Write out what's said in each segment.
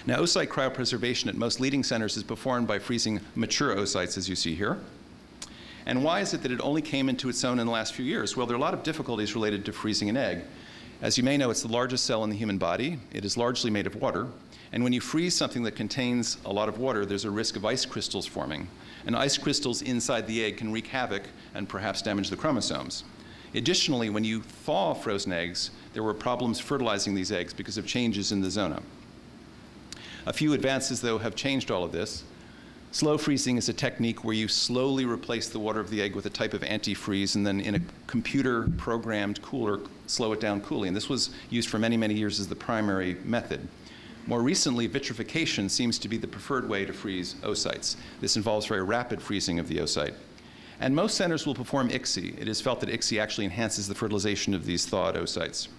Now, oocyte cryopreservation at most leading centers is performed by freezing mature oocytes, as you see here. And why is it that it only came into its own in the last few years? Well, there are a lot of difficulties related to freezing an egg. As you may know, it's the largest cell in the human body. It is largely made of water. And when you freeze something that contains a lot of water, there's a risk of ice crystals forming. And ice crystals inside the egg can wreak havoc and perhaps damage the chromosomes. Additionally, when you thaw frozen eggs, there were problems fertilizing these eggs because of changes in the zona. A few advances, though, have changed all of this. Slow freezing is a technique where you slowly replace the water of the egg with a type of antifreeze and then in a computer-programmed cooler, slow it down cooling. And this was used for many, many years as the primary method. More recently, vitrification seems to be the preferred way to freeze oocytes. This involves very rapid freezing of the oocyte. And most centers will perform ICSI. It is felt that ICSI actually enhances the fertilization of these thawed oocytes.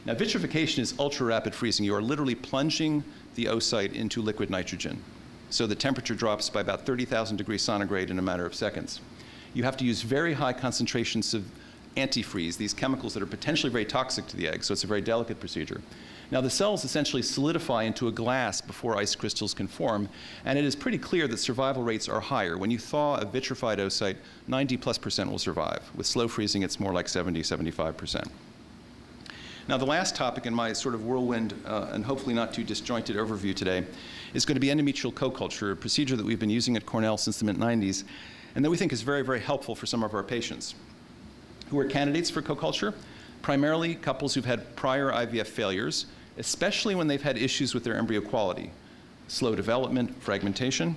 Now, vitrification is ultra-rapid freezing. You are literally plunging the oocyte into liquid nitrogen. So the temperature drops by about 30,000 degrees centigrade in a matter of seconds. You have to use very high concentrations of antifreeze, these chemicals that are potentially very toxic to the egg, so it's a very delicate procedure. Now, the cells essentially solidify into a glass before ice crystals can form, and it is pretty clear that survival rates are higher. When you thaw a vitrified oocyte, 90+% will survive. With slow freezing, it's more like 70–75%. Now, the last topic in my sort of whirlwind and hopefully not too disjointed overview today is going to be endometrial coculture, a procedure that we've been using at Cornell since the mid-90s, and that we think is very, very helpful for some of our patients. Who are candidates for coculture? Primarily couples who've had prior IVF failures, especially when they've had issues with their embryo quality, slow development, fragmentation.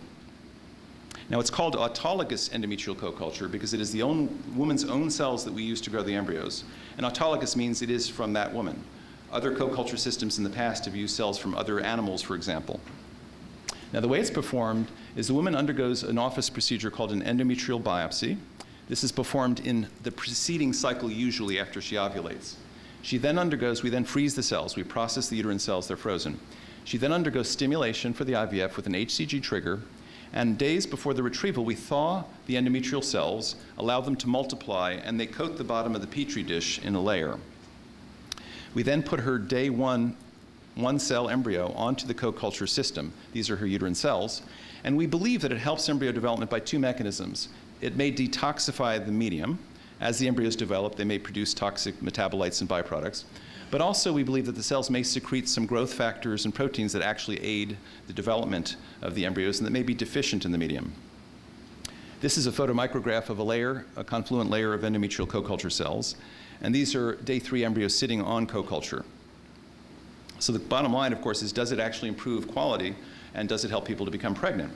Now, it's called autologous endometrial coculture because it is the woman's own cells that we use to grow the embryos. And autologous means it is from that woman. Other coculture systems in the past have used cells from other animals, for example. Now, the way it's performed is the woman undergoes an office procedure called an endometrial biopsy. This is performed in the preceding cycle, usually after she ovulates. She then undergoes, we then freeze the cells. We process the uterine cells, they're frozen. She then undergoes stimulation for the IVF with an HCG trigger, and days before the retrieval, we thaw the endometrial cells, allow them to multiply, and they coat the bottom of the Petri dish in a layer. We then put her day one-cell embryo onto the coculture system. These are her uterine cells, and we believe that it helps embryo development by two mechanisms. It may detoxify the medium. As the embryos develop, they may produce toxic metabolites and byproducts. But also, we believe that the cells may secrete some growth factors and proteins that actually aid the development of the embryos and that may be deficient in the medium. This is a photomicrograph of a layer, a confluent layer of endometrial coculture cells. And these are day 3 embryos sitting on coculture. So the bottom line, of course, is does it actually improve quality and does it help people to become pregnant?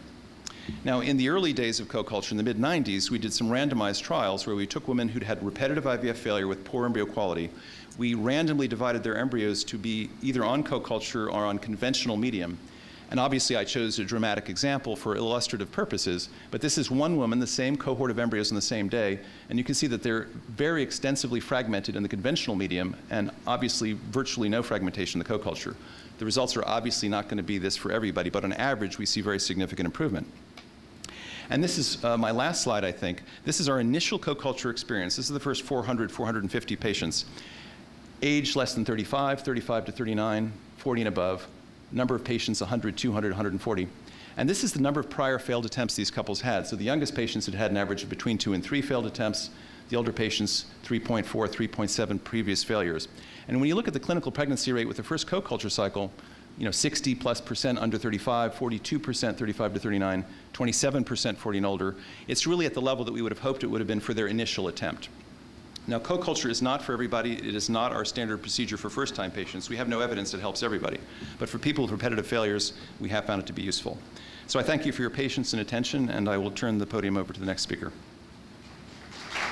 Now, in the early days of coculture, in the mid-90s, we did some randomized trials where we took women who'd had repetitive IVF failure with poor embryo quality. We randomly divided their embryos to be either on coculture or on conventional medium. And obviously, I chose a dramatic example for illustrative purposes, but this is one woman, the same cohort of embryos on the same day, and you can see that they're very extensively fragmented in the conventional medium and obviously virtually no fragmentation in the coculture. The results are obviously not going to be this for everybody, but on average, we see very significant improvement. And this is my last slide, I think. This is our initial coculture experience. This is the first 400, 450 patients. Age less than 35, 35 to 39, 40 and above. Number of patients, 100, 200, 140. And this is the number of prior failed attempts these couples had. So the youngest patients had had an average of between 2 and 3 failed attempts. The older patients, 3.4, 3.7 previous failures. And when you look at the clinical pregnancy rate with the first coculture cycle, 60+% under 35, 42% 35 to 39, 27% 40 and older. It's really at the level that we would have hoped it would have been for their initial attempt. Now, coculture is not for everybody. It is not our standard procedure for first-time patients. We have no evidence it helps everybody. But for people with repetitive failures, we have found it to be useful. So I thank you for your patience and attention, and I will turn the podium over to the next speaker.